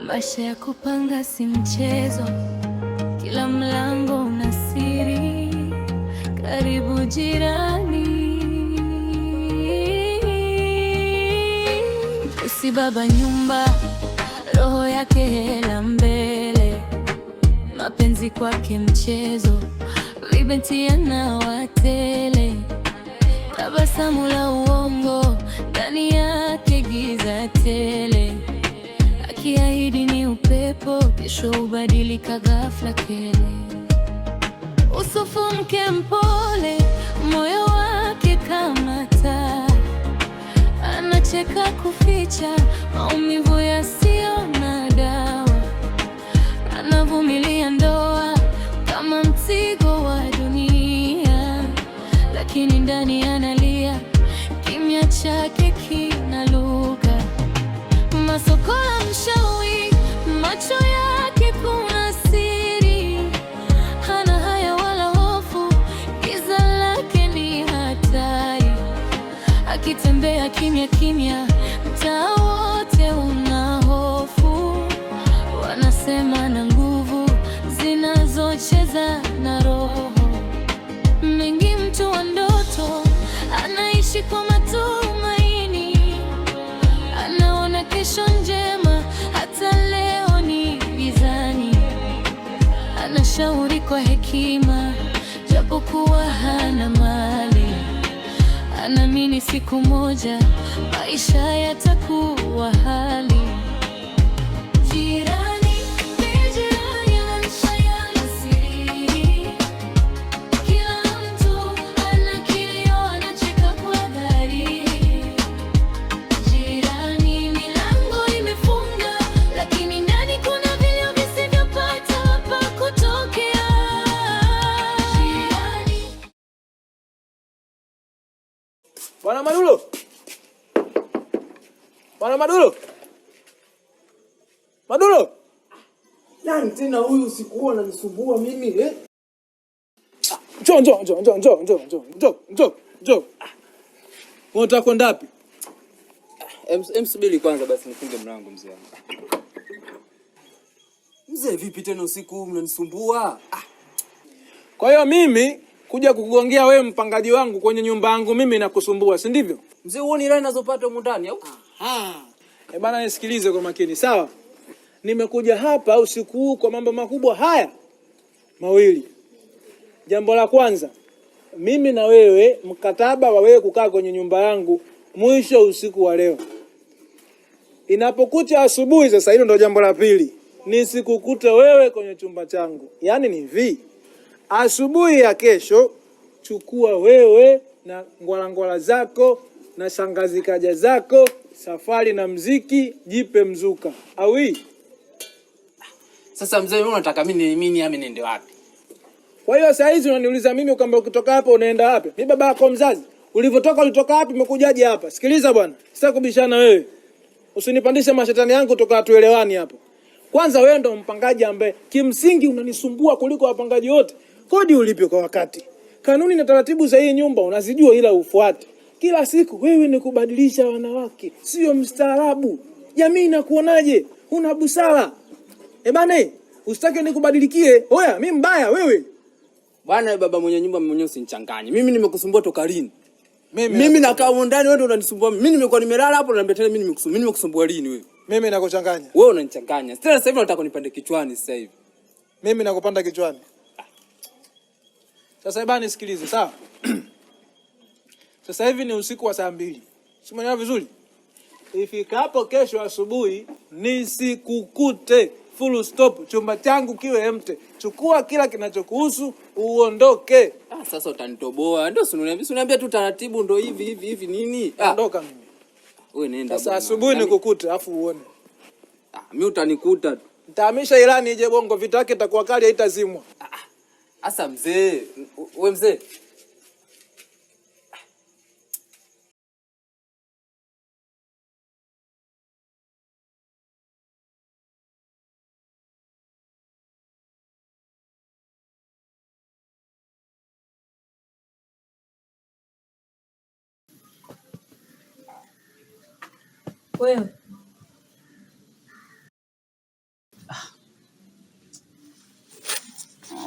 Maisha ya kupanga si mchezo, kila mlango una siri. Karibu jirani, usibaba nyumba, roho yake hela mbele. Mapenzi kwake mchezo, vibetiana watele. Tabasamu la uongo, ndani yake giza tele. Akiahidi ni upepo, kesho hubadilika ghafla kele. Usufu mke mpole, moyo wake kama taa. Anacheka kuficha maumivu yasiyo na dawa. Anavumilia ndoa kama mzigo wa dunia, lakini ndani analia, kimya chake kinaluka. Masokola mshawi, macho yake kuna siri. Hana haya wala hofu, giza lake ni hatari. Akitembea kimya kimya, mtaa wote una hofu. Wanasema na nguvu zinazocheza na roho. Mengi mtu wa ndoto, anaishi kwa matumaini. Anaona kesho njema, hata leo ni gizani. Anashauri kwa hekima, japokuwa hana mali. Anaamini siku moja maisha yatakuwa hali. Jirani, jirani anashayana siri. Kila mtu ana kilio, anacheka kwa dhari. Jirani, milango imefunga, lakini ndani kuna vilio visivyopata pa kutokea. Jirani. Bwana Madulo! Bwana Madulo! Madulo! Nani tena huyu usiku huo ananisumbua mimi eh? Njoo. Unataka kwenda wapi? Subiri kwanza basi nifunge mlango mzee wangu. Mzee vipi tena usiku huu mnanisumbua? Kwa hiyo mimi kuja kukugongea wewe mpangaji wangu kwenye nyumba yangu mimi na kusumbua, si ndivyo? Mzee huoni raha ninazopata huko ndani au? Bana nisikilize kwa makini, sawa? Nimekuja hapa usiku huu kwa mambo makubwa haya mawili. Jambo la kwanza, mimi na wewe mkataba wa wewe kukaa kwenye nyumba yangu mwisho usiku wa leo. Inapokucha asubuhi sasa, hilo ndio jambo la pili. Nisikukute wewe kwenye chumba changu. Yaani ni hivi. Asubuhi ya kesho chukua wewe na ngwala zako na shangazi kaja zako, safari na mziki, jipe mzuka. Awi. Sasa mzee wewe unataka mimi niende wapi? Kwa hiyo saa hizi unaniuliza mimi kwamba ukitoka hapa unaenda wapi? Mimi baba yako mzazi. Ulivyotoka ulitoka wapi, umekujaje hapa? Sikiliza bwana, sitaki kubishana wewe. Usinipandishe mashetani yangu toka tuelewani hapo. Kwanza wewe ndo mpangaji ambaye kimsingi unanisumbua kuliko wapangaji wote. Kodi ulipe kwa wakati. Kanuni na taratibu za hii nyumba unazijua ila ufuate. Kila siku wewe ni kubadilisha wanawake, sio mstaarabu. Jamii inakuonaje? Una busara. Bana, usitake nikubadilikie. Oya, mimi mbaya wewe. Bwana baba mwenye nyumba mwenyewe usinichanganye. Mimi nimekusumbua toka lini? Mimi nakaa huko ndani, wewe ndio unanisumbua. Mimi nimekuwa nimelala hapo na mbetele mimi nimekusumbua. Mimi nimekusumbua lini wewe? Mimi nakuchanganya. Wewe unanichanganya. Sasa hivi unataka unipande kichwani sasa hivi. Mimi nakupanda kichwani. Sasa bana nisikilize, sawa? Sasa hivi ni usiku wa saa 2. Umeelewa vizuri? Ifikapo kesho asubuhi nisikukute, full stop, chumba changu kiwe empty. Chukua kila kinachokuhusu uondoke. Sasa utanitoboa. Ndio usiniambia tu taratibu ndo hivi nini? Ondoka mimi. Wewe nenda. Sasa asubuhi nikukute afu uone. Mimi utanikuta tu. Nitahamisha Irani ije Bongo, vita yake itakuwa kali, haitazimwa. Asa mzee, wewe mzee. Wewe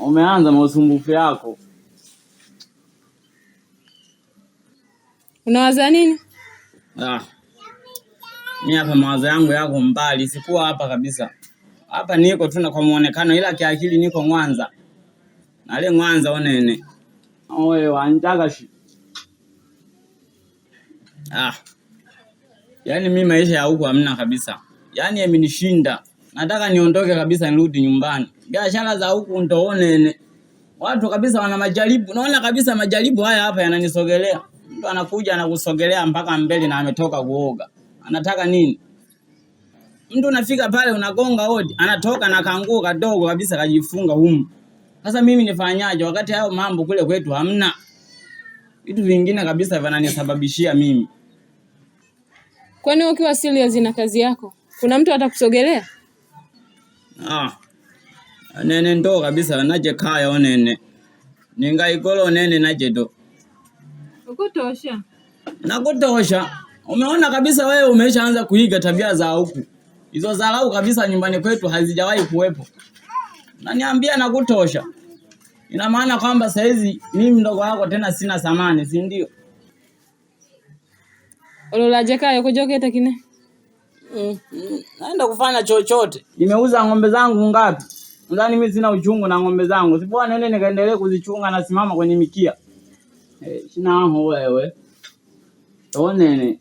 Umeanza mausumbufu yako. Unawaza nini? Mimi hapa mawazo yangu yako mbali, sikuwa hapa kabisa. Hapa niko tu na kwa muonekano, ila kiakili niko Mwanza. Na ile Mwanza onene. Oye wanjaga shi. Yaani mimi maisha ya huko hamna kabisa. Yaani yamenishinda. Nataka niondoke kabisa nirudi nyumbani. Biashara za huku ndoonene. Watu kabisa wana majaribu. Naona kabisa majaribu haya hapa yananisogelea. Mtu anakuja anakusogelea mpaka mbele na ametoka kuoga. Anataka nini? Mtu unafika pale unagonga hodi, anatoka na kanguo kadogo kabisa kajifunga humu. Sasa mimi nifanyaje wakati hayo mambo kule kwetu hamna? Vitu vingine kabisa vinanisababishia mimi. Kwani ukiwa serious na kazi yako, kuna mtu atakusogelea? Nene ndo kabisa naje kaya onene. Ningaikolo nene naje do. Ukutosha. Nakutosha. Umeona kabisa wewe umeshaanza kuiga tabia za huku. Hizo dharau kabisa nyumbani kwetu hazijawahi kuwepo. Naniambia nakutosha. Ina maana kwamba saizi mimi mdogo wako tena sina thamani, si ndio? Ololaje kayo kujoketa kine? Naenda kufanya chochote. Nimeuza ng'ombe zangu ngapi? Ndani mimi sina uchungu na ng'ombe zangu. Sipoa nene nikaendelee kuzichunga na simama kwenye mikia. Sina ho wewe. Nene.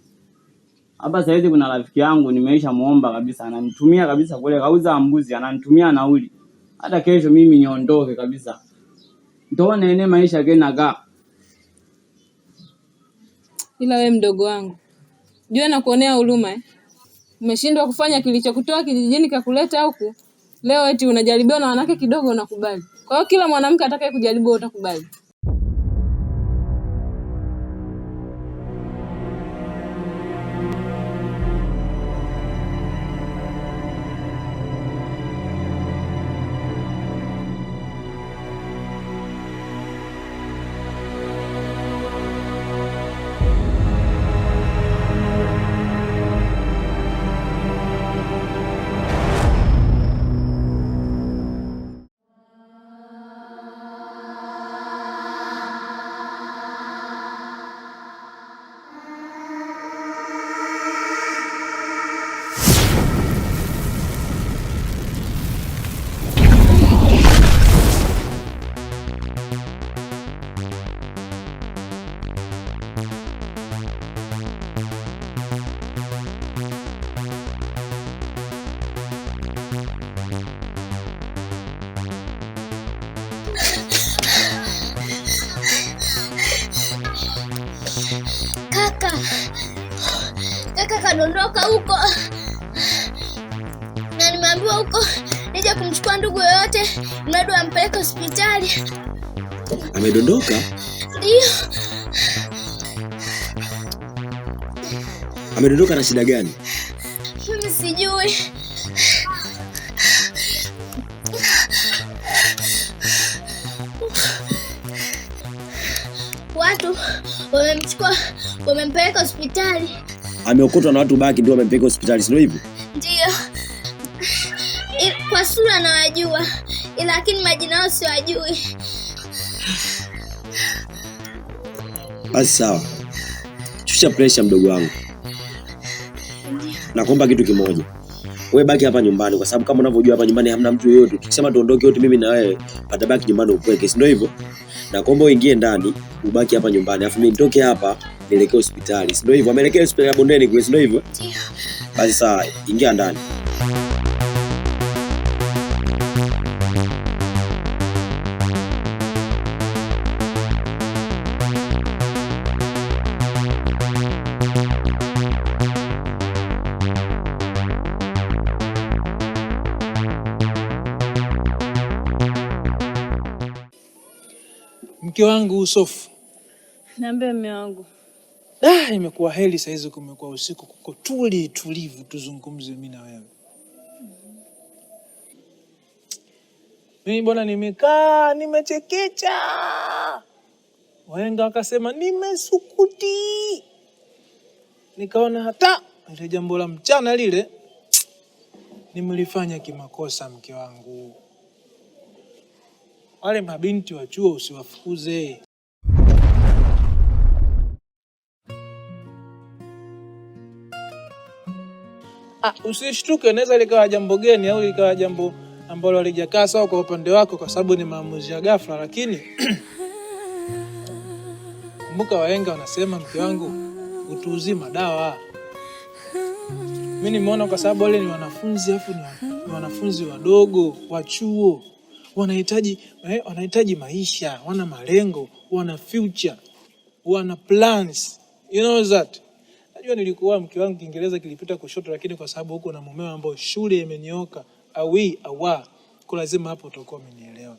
Hapa saizi kuna rafiki yangu nimeisha muomba kabisa, ananitumia kabisa kule kauza mbuzi, ananitumia nauli. Hata kesho mimi niondoke kabisa. Nene maisha kenaga. Ila we mdogo wangu, jua na kuonea huruma Umeshindwa kufanya kilichokutoa kijijini kakuleta huku. Leo eti unajaribiwa na wanawake kidogo unakubali. Kwa hiyo kila mwanamke atakaye kujaribu utakubali. Kaka kadondoka huko. Na nimeambiwa huko nije kumchukua ndugu yoyote mradi ampeleke hospitali. Amedondoka? Ndio. Amedondoka na shida gani? Mimi sijui. Watu wamemchukua, wamempeleka hospitali. Ameokotwa na watu baki ndio wamempeleka hospitali, sio hivyo? Ndio. Kwa sura nawajua, lakini majina yao siwajui. Basi sawa. Shusha pressure mdogo wangu. Nakuomba kitu kimoja. Wewe baki hapa nyumbani kwa sababu kama unavyojua hapa nyumbani hamna mtu yeyote. Tukisema tuondoke wote mimi na wewe, patabaki nyumbani upweke, si ndio hivyo? Nakuomba uingie ndani, ubaki hapa nyumbani. Alafu mimi nitoke hapa nielekee hospitali. Si ndio hivyo? Ameelekea hospitali ya Bondeni kule, si ndio hivyo? Ndio. Basi sawa, ingia ndani. Mke wangu Sofu. Niambie mume wangu. Imekuwa heri saizi, kumekuwa usiku, kuko tulivu, tuzungumze mimi na wewe. Mimi bwana nimekaa, nimechekecha. Wahenga wakasema nimesukuti. Nikaona hata ile jambo la mchana lile nimelifanya kimakosa mke wangu. wale mabinti wa chuo usiwafukuze. Usishtuke, naweza likawa jambo geni au likawa jambo ambalo halijakaa sawa kwa upande wako kwa sababu ni maamuzi ya ghafla, lakini kumbuka wahenga wanasema, mke wangu, utu uzima dawa. Mimi nimeona kwa sababu wale ni wanafunzi, afu ni wanafunzi wadogo wa chuo, wanahitaji maisha, wana malengo, wana future, wana plans, you know that. Najua nilikuwa mke wangu Kiingereza kilipita kushoto, lakini kwa sababu huko na mumeo ambao shule imenyoka awa, kwa lazima hapo utakuwa umenielewa.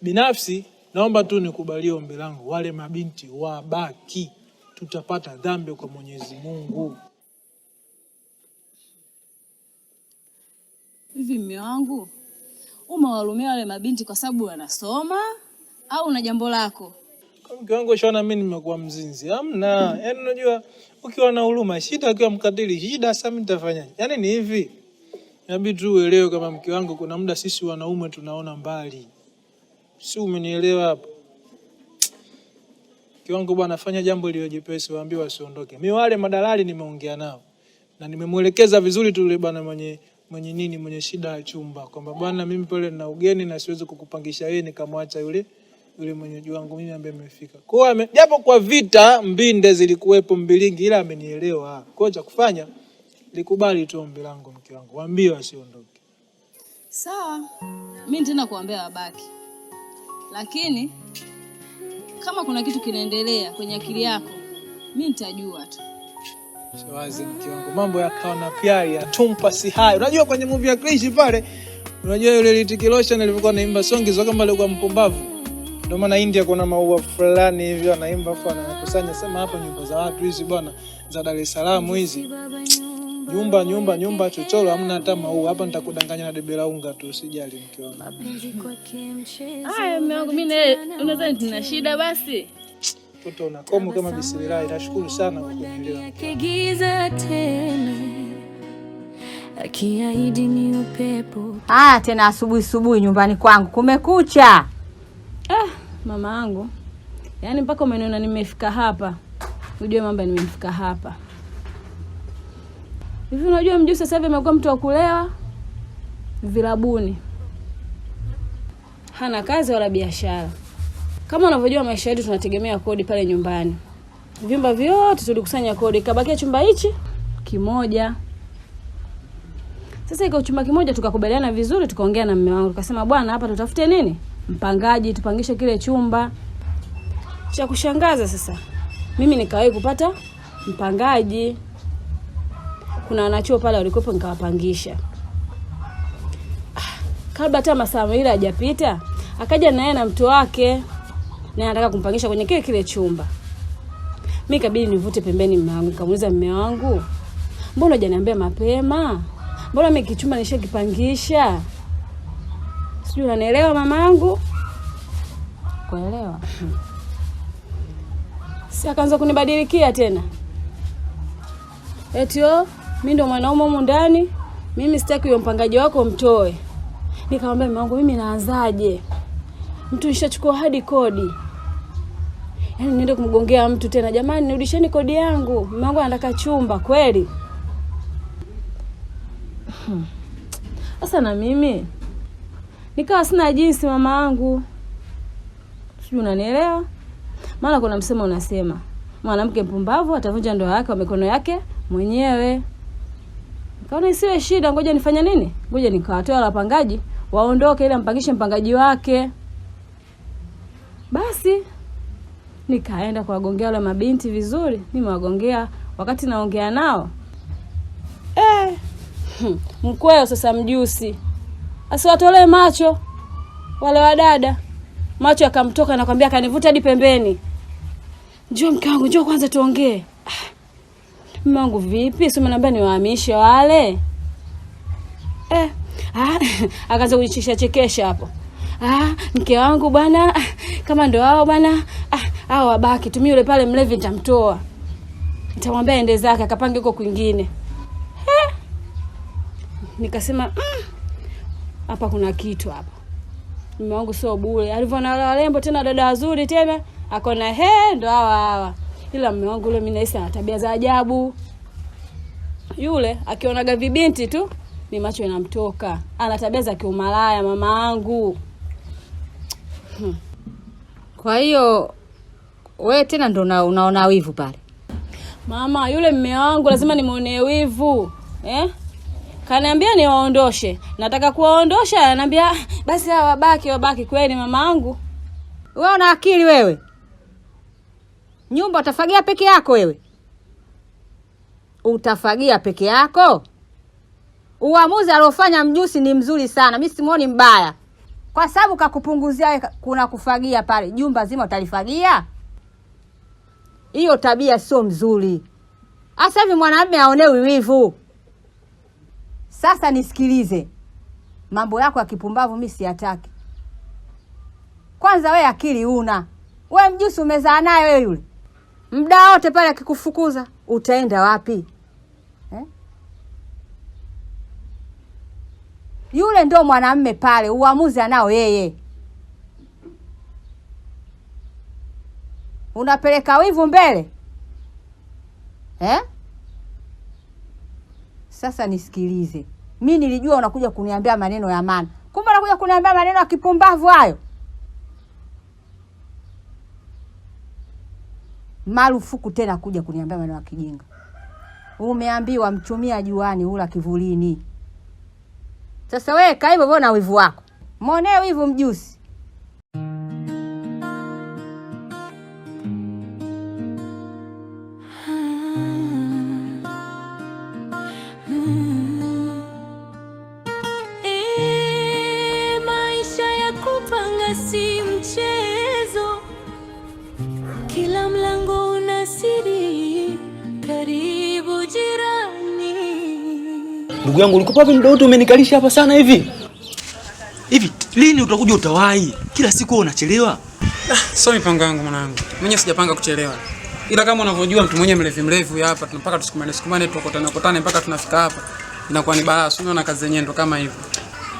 Binafsi naomba tu nikubalie ombi langu, wale mabinti wabaki, tutapata dhambi kwa Mwenyezi Mungu. Hivi mume wangu, umewalumia wale mabinti kwa sababu wanasoma au una jambo lako? Kama mke wangu shaona mimi nimekuwa mzinzi, hamna. Yaani unajua ukiwa na huruma shida, ukiwa mkatili shida, sasa mimi nitafanyaje? Yaani ni hivi. Inabidi tu uelewe kama mke wangu, kuna muda sisi wanaume tunaona mbali. Si umenielewa hapo? Mke wangu bwana, fanya jambo lile jepesi, waambie wasiondoke. Mimi wale madalali nimeongea nao na nimemuelekeza vizuri tu yule bwana mwenye shida ya chumba, kwamba bwana, mimi pale nina ugeni na siwezi kukupangisha wewe nikamwacha yule mwenyeji wangu mimi ambaye amefika. Kwa hiyo japo kwa vita mbinde zilikuwepo mbilingi, ila amenielewa. Kwa hiyo cha kufanya likubali tu ombi langu, mke wangu, waambie wasiondoke. Sawa, mimi nitaenda kuambia wabaki, lakini kama kuna kitu kinaendelea kwenye akili yako mimi nitajua tu. Siwazi mke wangu, mambo yakawa na piari ya tumpa si hai. Unajua kwenye movie ya Krishi pale, unajua yule Litikilosha alivyokuwa anaimba songi zake kama alikuwa mpumbavu. Ndio maana India kuna maua fulani hivyo anaimba afu anakusanya, sema hapa nyumba za watu hizi bwana za Dar es Salaam hizi. Nyumba chochoro hamna hata maua. Hapa nitakudanganya na debe la unga tu, usijali mke wangu. Haya mume wangu, mimi unadhani tuna shida basi? Toto unakomo kama bismillah. Nashukuru sana kwa kunielewa. Kigiza tena akiahidi ni upepo. Tena asubuhi nyumbani kwangu kumekucha. Mama yangu, yaani mpaka umeniona nimefika hapa, unajua mambo nimefika hapa. Hivi unajua Mjusi sasa hivi amekuwa mtu wa kulewa vilabuni, hana kazi wala biashara. Kama unavyojua maisha yetu tunategemea kodi pale nyumbani. Vyumba vyote tulikusanya kodi, kabakia chumba hichi kimoja. Sasa iko chumba kimoja, tukakubaliana vizuri, tukaongea na mume wangu, tukasema bwana, hapa tutafute nini? Mpangaji, tupangishe kile chumba. Cha kushangaza sasa, mimi nikawahi kupata mpangaji. Kuna wanachuo pale walikopo nikawapangisha. Kabla hata masaa mawili hajapita, akaja naye na mtu wake, na anataka kumpangisha kwenye kile chumba. Mimi kabidi nivute pembeni mume wangu, nikamuuliza mume wangu, mbona hujaniambia mapema? Mbona mimi kichumba nishakipangisha? Sijui unanielewa mamangu? Kuelewa. Si akaanza kunibadilikia tena. Mimi ndo mwanaume humu ndani, mimi sitaki huyo mpangaji wako mtoe. Nikamwambia mume wangu, mimi naanzaje? Mtu nishachukua hadi kodi. Yaani niende kumgongea mtu tena, jamani nirudisheni kodi yangu. Mume wangu anataka chumba kweli. Sasa na mimi nikawa sina jinsi mama yangu. Sijui unanielewa? Maana kuna msemo unasema, mwanamke mpumbavu atavunja ndoa yake kwa mikono yake mwenyewe. Kaona isiwe shida, ngoja nifanya nini? Ngoja nikawatoa wale wapangaji waondoke, ili mpangishe mpangaji wake. Basi nikaenda kuwagongea wale mabinti vizuri. Nimewagongea wakati naongea nao. Mkweo sasa Mjusi asiwatolee macho wale wadada. Macho akamtoka na kwambia, akanivuta hadi pembeni. Njoo mke wangu, njoo kwanza tuongee. Mume wangu vipi? Si umeniambia niwahamishe wale? Akaanza kunichisha chekesha hapo. Mke wangu bwana, kama ndo hao bwana, hao wabaki. Tumie yule pale mlevi nitamtoa. Nitamwambia ende zake akapange huko kwingine. Nikasema hapa kuna kitu hapa. Mume wangu sio bure. Alivyoona wale warembo tena dada wazuri tena, akaona ndo hawa. Ila mume wangu yule mimi nahisi ana tabia za ajabu. Yule akionaga vibinti tu ni macho yanamtoka. Ana tabia za kiumalaya mama wangu. Kwa hiyo wewe tena ndo unaona wivu pale? Mama, yule mume wangu lazima nimuonee wivu. Kaniambia niwaondoshe. Nataka kuwaondosha, ananiambia basi wabaki kweli mama wangu. Wewe una akili wewe? Nyumba utafagia peke yako wewe? Utafagia peke yako? Uamuzi aliofanya Mjusi ni mzuri sana. Mimi simuoni mbaya. Kwa sababu kakupunguzia wewe kuna kufagia pale. Jumba zima utalifagia? Hiyo tabia sio mzuri. Hasa hivi mwanamume aonewi wivu. Sasa nisikilize. Mambo yako ya kipumbavu mimi siyataki. Kwanza wewe akili una. Wewe Mjusi umezaa naye wewe yule. Muda wote pale akikufukuza, utaenda wapi? Yule ndo mwanamume pale, uamuzi anao yeye. Unapeleka wivu mbele? Sasa nisikilize. Mimi nilijua unakuja kuniambia maneno ya maana. Kumbe unakuja kuniambia maneno ya kipumbavu hayo. Marufuku tena kuja kuniambia maneno ya kijinga. Umeambiwa mchumia juani ula kivulini. Sasa wewe kaa hivyo wewe na wivu wako. Muonee wivu Mjusi. Maisha ya kupanga si mchezo. Kila mlango una siri. Karibu jirani. Ndugu yangu ulikuwa wapi muda wote umenikalisha hapa sana hivi? Hivi lini utakuja utawahi? Kila siku wewe unachelewa. Sio mipango yangu mwanangu. Mwenyewe sijapanga kuchelewa. Ila kama unavyojua mtu mwenyewe mrefu hapa tunapaka tusukumane tukotane mpaka tunafika hapa. Inakuwa ni balaa. Unaona kazi zenyewe ndo kama hivyo.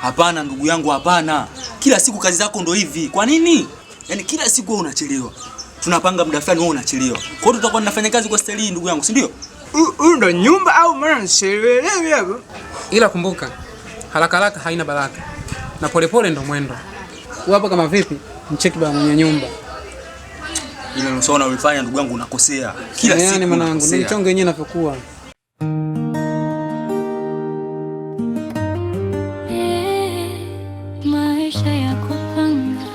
Hapana ndugu yangu hapana. Kila siku kazi zako ndo hivi. Kwa nini? Yaani kila siku wewe unachelewa. Tunapanga muda fulani wewe unachelewa. Kwa hiyo tutakuwa tunafanya kazi kwa staili ndugu yangu, si ndio? Ndo nyumba au maana nisielewi hapo. Ila kumbuka, haraka haina baraka. Na polepole ndo mwendo. Hapo kama vipi? Mcheki baba mwenye nyumba. Ile unaona ulifanya ndugu yangu unakosea. Kila siku yani mwanangu, ndio mchongo wenyewe unapokuwa. Maisha ya kupanga.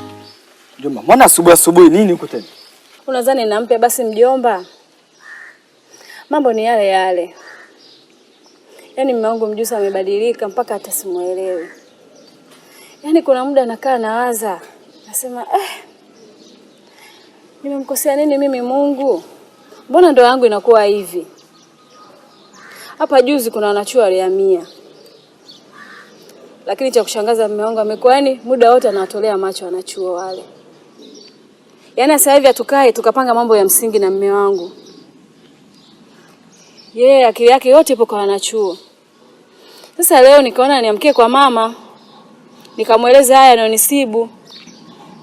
Mjomba, mbona asubuhi nini huko tena? Unadhani nampe basi mjomba? Mambo ni yale yale. Yaani mume wangu Mjusi amebadilika mpaka hata simuelewi. Yaani kuna muda nakaa nawaza, nasema nimemkosea nini mimi Mungu? Mbona ndoa yangu inakuwa hivi? Hapa juzi kuna wanachuo walihamia. Lakini cha kushangaza mume wangu amekuwa yani muda wote anawatolea macho wanachuo wale. Yaani sasa hivi atukae tukapanga mambo ya msingi na mume wangu. Yeye akili yake yote ipo kwa wanachuo. Sasa leo nikaona niamkie kwa mama. Nikamueleza haya yanayonisibu.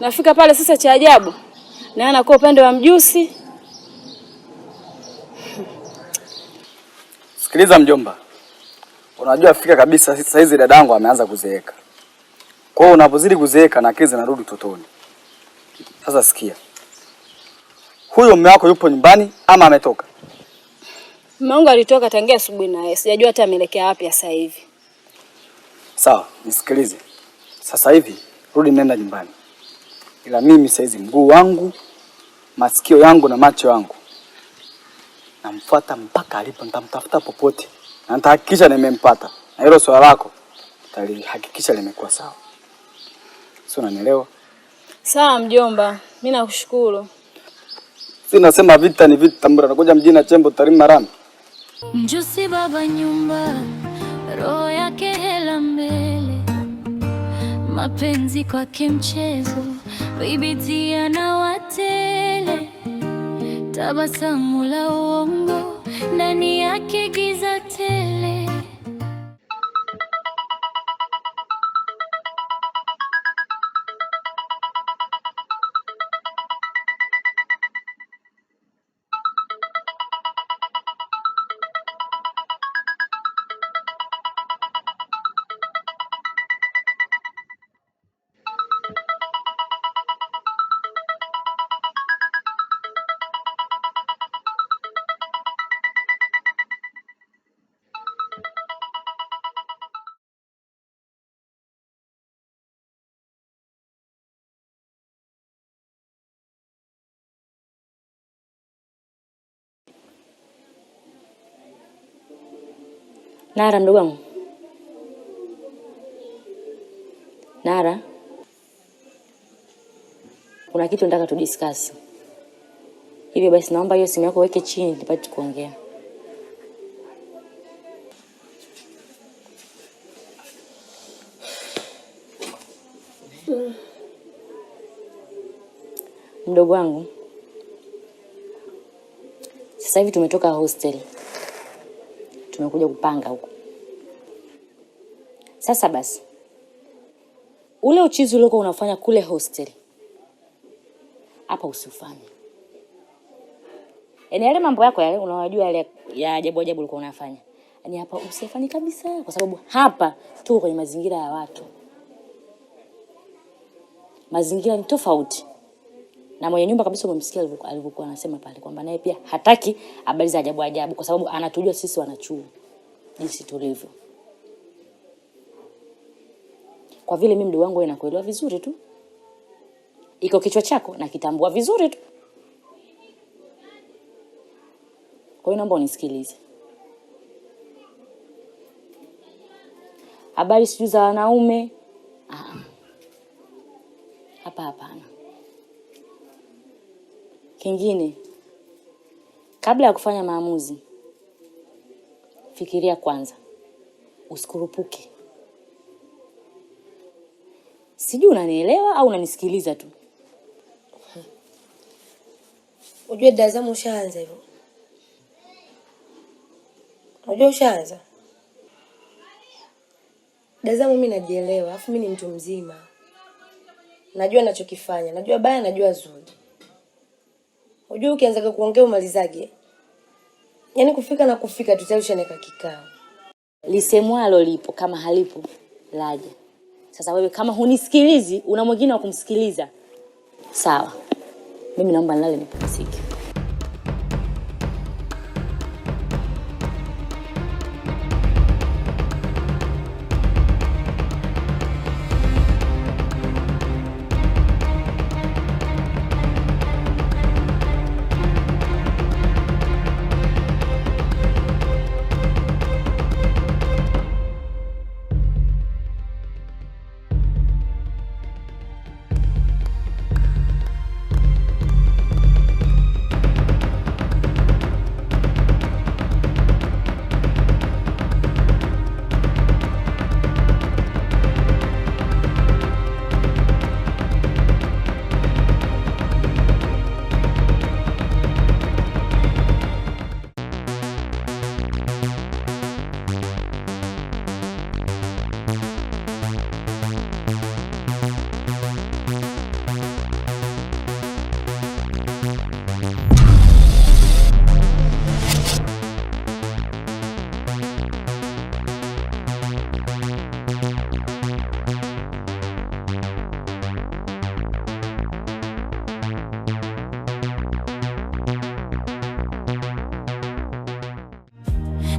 Nafika pale sasa cha ajabu. Na anakuwa upande wa Mjusi. Sikiliza mjomba. Unajua fika kabisa sasa hizi dadangu ameanza kuzeeka. Kwa hiyo unapozidi kuzeeka na akili zinarudi utotoni. Sasa sikia. Huyo mume wako yupo nyumbani ama ametoka? Mume wangu alitoka tangia asubuhi naye. Sijajua hata ameelekea wapi sasa hivi. Sawa, nisikilize. Sasa hivi rudi nenda nyumbani. Ila mimi sasa hizi mguu wangu, masikio yangu na macho yangu namfuata mpaka alipo, nitamtafuta popote. Na nitahakikisha nimempata. Na hilo swala lako nitalihakikisha limekuwa sawa. Sio, unanielewa? Sawa mjomba, mimi nakushukuru. Si nasema vita ni vita, mbona nakuja mjini na chembo tarima rami. Mjusi baba nyumba, roho yake hela mbele. Mapenzi kwake mchezo, bibitia na watele. Tabasamu la uongo, ndani yake giza tele. Nara, mdogo wangu. Nara, kuna kitu nataka tudiscuss. Hivyo basi naomba hiyo simu yako weke chini tupate kuongea. Mdogo wangu, sasa hivi tumetoka hostel. Tumekuja kupanga huko. Sasa basi, ule uchizi uliokuwa unafanya kule hostel, hapa usifanye. Yaani yale mambo yako yale unawajua yale ya ajabu ulikuwa unafanya. Yaani hapa usifanye kabisa, kwa sababu hapa tuko kwenye mazingira ya watu. Mazingira ni tofauti. Na mwenye nyumba kabisa umemsikia alivyokuwa anasema pale kwamba naye pia hataki habari za ajabu kwa sababu anatujua sisi wanachuo jinsi tulivyo. Kwa vile mimi mdogo wangu nakuelewa vizuri tu. Iko kichwa chako na kitambua vizuri tu. Kwa hiyo naomba unisikilize. Habari siju za wanaume hapana. Kingine, kabla ya kufanya maamuzi, fikiria kwanza. Usikurupuke. Sijui unanielewa au unanisikiliza tu. Unajua dazamu ushaanza hivyo. Unajua ushaanza. Dazamu mimi najielewa, afu mimi ni mtu mzima. Najua ninachokifanya, najua baya, najua zuri. Unajua ukianza kuongea umalizage. Yaani kufika tutashaneka kikao. Lisemwalo lipo, kama halipo laje. Sasa wewe kama hunisikilizi, una mwingine wa kumsikiliza. Sawa. Mimi naomba nilale nipumzike.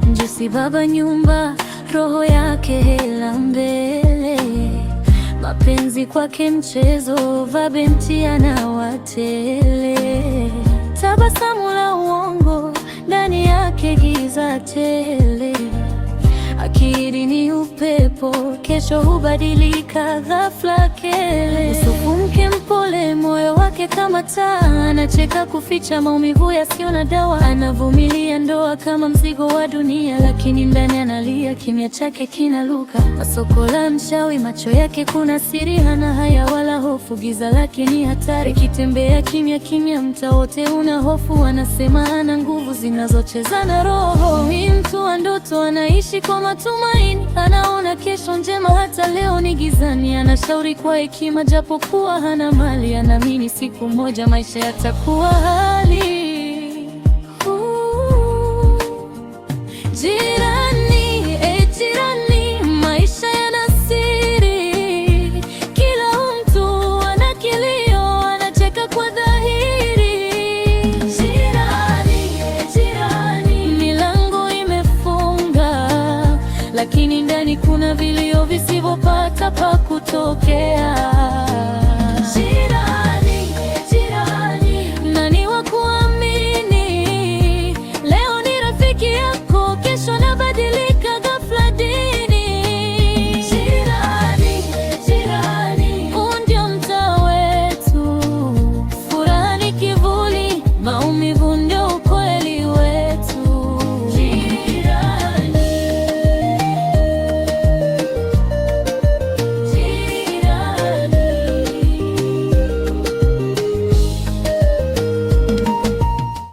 Njusi baba nyumba, roho yake hela mbele. Mapenzi kwake mchezo, vabenti anawatele. Tabasamu la uongo, ndani yake giza tele. Akili ni upepo, kesho hubadilika ghafla kele. Usufu mke mpole, moyo wake kama taa. Anacheka kuficha maumivu yasiyo na dawa. Anavumilia ndoa kama mzigo wa dunia, lakini ndani analia, kimya chake kinaluka. Masoko la mchawi, macho yake kuna siri. Hana haya wala hofu, giza lake ni hatari. Kitembea kimya kimya, mtaa wote una hofu. Anasema ana nguvu zinazocheza na roho. Ni mtu wa ndoto, anaishi kwa matumaini. Anaona kesho njema hata leo ni gizani. Anashauri kwa hekima japokuwa hana mali. Anaamini siku moja maisha yatakuwa hali. Jirani, jirani, maisha yana siri. Kila mtu ana kilio, anacheka kwa dhahiri. Jirani, jirani, milango imefunga, lakini ndani kuna vilio visivyopata pa kutokea.